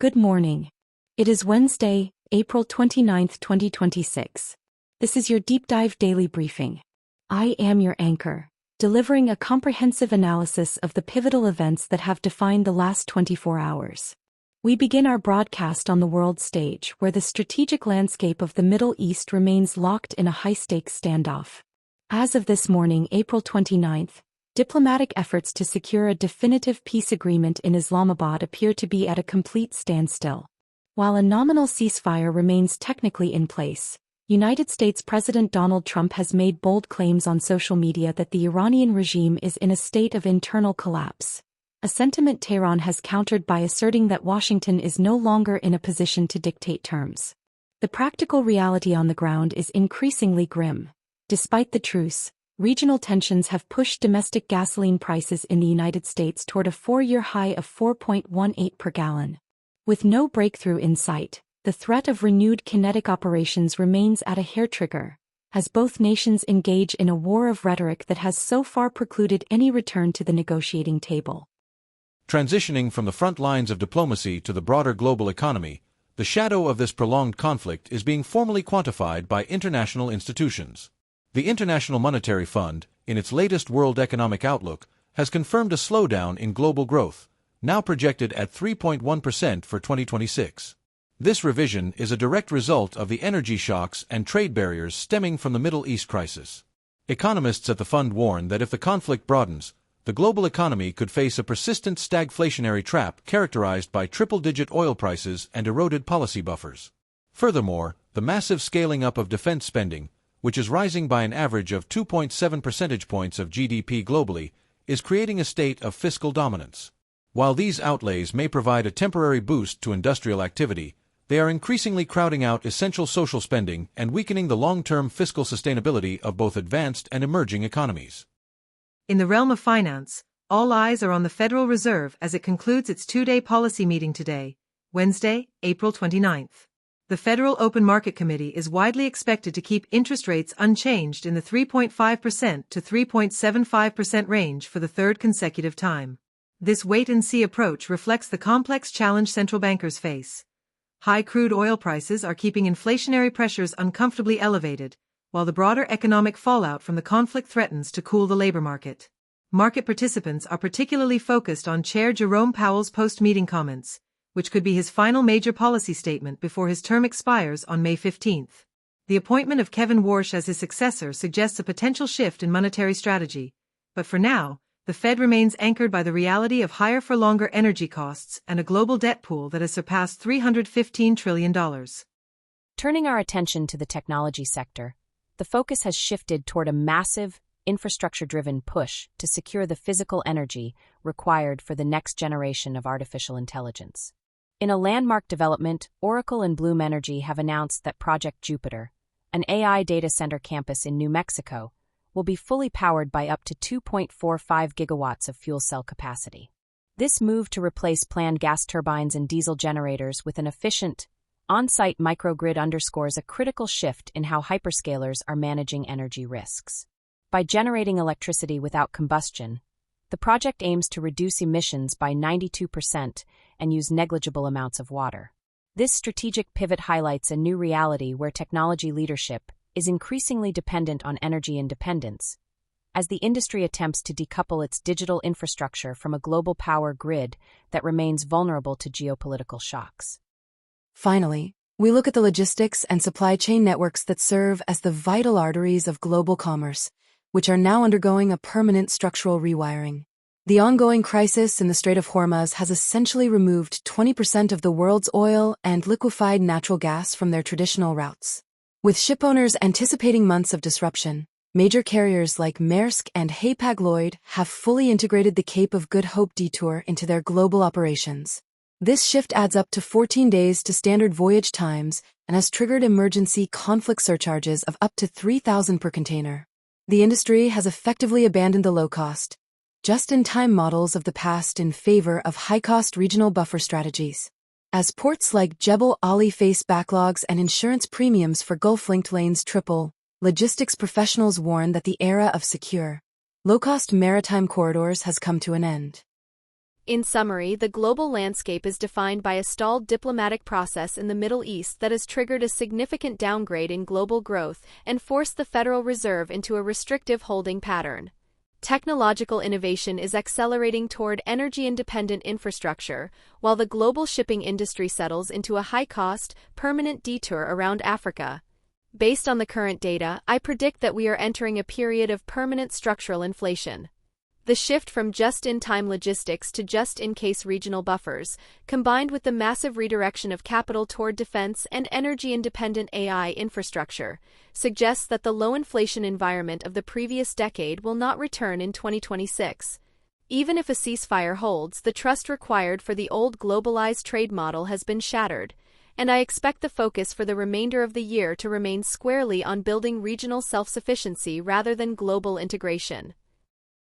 Good morning. It is Wednesday, April 29th, 2026. This is your deep dive daily briefing. I am your anchor, delivering a comprehensive analysis of the pivotal events that have defined the last 24 hours. We begin our broadcast on the world stage, where the strategic landscape of the Middle East remains locked in a high-stakes standoff. As of this morning, April 29th, diplomatic efforts to secure a definitive peace agreement in Islamabad appear to be at a complete standstill. While a nominal ceasefire remains technically in place, United States President Donald Trump has made bold claims on social media that the Iranian regime is in a state of internal collapse, a sentiment Tehran has countered by asserting that Washington is no longer in a position to dictate terms. The practical reality on the ground is increasingly grim. Despite the truce, regional tensions have pushed domestic gasoline prices in the United States toward a four-year high of 4.18 per gallon. With no breakthrough in sight, the threat of renewed kinetic operations remains at a hair-trigger, as both nations engage in a war of rhetoric that has so far precluded any return to the negotiating table. Transitioning from the front lines of diplomacy to the broader global economy, the shadow of this prolonged conflict is being formally quantified by international institutions. The International Monetary Fund, in its latest World Economic Outlook, has confirmed a slowdown in global growth, now projected at 3.1% for 2026. This revision is a direct result of the energy shocks and trade barriers stemming from the Middle East crisis. Economists at the fund warn that if the conflict broadens, the global economy could face a persistent stagflationary trap characterized by triple-digit oil prices and eroded policy buffers. Furthermore, the massive scaling up of defense spending, which is rising by an average of 2.7 percentage points of GDP globally, is creating a state of fiscal dominance. While these outlays may provide a temporary boost to industrial activity, they are increasingly crowding out essential social spending and weakening the long-term fiscal sustainability of both advanced and emerging economies. In the realm of finance, all eyes are on the Federal Reserve as it concludes its two-day policy meeting today, Wednesday, April 29th. The Federal Open Market Committee is widely expected to keep interest rates unchanged in the 3.5% to 3.75% range for the third consecutive time. This wait-and-see approach reflects the complex challenge central bankers face. High crude oil prices are keeping inflationary pressures uncomfortably elevated, while the broader economic fallout from the conflict threatens to cool the labor market. Market participants are particularly focused on Chair Jerome Powell's post-meeting comments, which could be his final major policy statement before his term expires on May 15. The appointment of Kevin Warsh as his successor suggests a potential shift in monetary strategy, but for now, the Fed remains anchored by the reality of higher-for-longer energy costs and a global debt pool that has surpassed $315 trillion. Turning our attention to the technology sector, the focus has shifted toward a massive, infrastructure-driven push to secure the physical energy required for the next generation of artificial intelligence. In a landmark development, Oracle and Bloom Energy have announced that Project Jupiter, an AI data center campus in New Mexico, will be fully powered by up to 2.45 gigawatts of fuel cell capacity. This move to replace planned gas turbines and diesel generators with an efficient, on-site microgrid underscores a critical shift in how hyperscalers are managing energy risks. By generating electricity without combustion, the project aims to reduce emissions by 92% and use negligible amounts of water. This strategic pivot highlights a new reality where technology leadership is increasingly dependent on energy independence, as the industry attempts to decouple its digital infrastructure from a global power grid that remains vulnerable to geopolitical shocks. Finally, we look at the logistics and supply chain networks that serve as the vital arteries of global commerce, which are now undergoing a permanent structural rewiring. The ongoing crisis in the Strait of Hormuz has essentially removed 20% of the world's oil and liquefied natural gas from their traditional routes. With shipowners anticipating months of disruption, major carriers like Maersk and Hapag-Lloyd have fully integrated the Cape of Good Hope detour into their global operations. This shift adds up to 14 days to standard voyage times and has triggered emergency conflict surcharges of up to $3,000 per container. The industry has effectively abandoned the low-cost, just-in-time models of the past in favor of high-cost regional buffer strategies. As ports like Jebel Ali face backlogs and insurance premiums for Gulf-linked lanes triple, logistics professionals warn that the era of secure, low-cost maritime corridors has come to an end. In summary, the global landscape is defined by a stalled diplomatic process in the Middle East that has triggered a significant downgrade in global growth and forced the Federal Reserve into a restrictive holding pattern. Technological innovation is accelerating toward energy-independent infrastructure, while the global shipping industry settles into a high-cost, permanent detour around Africa. Based on the current data, I predict that we are entering a period of permanent structural inflation. The shift from just-in-time logistics to just-in-case regional buffers, combined with the massive redirection of capital toward defense and energy-independent AI infrastructure, suggests that the low-inflation environment of the previous decade will not return in 2026. Even if a ceasefire holds, the trust required for the old globalized trade model has been shattered, and I expect the focus for the remainder of the year to remain squarely on building regional self-sufficiency rather than global integration.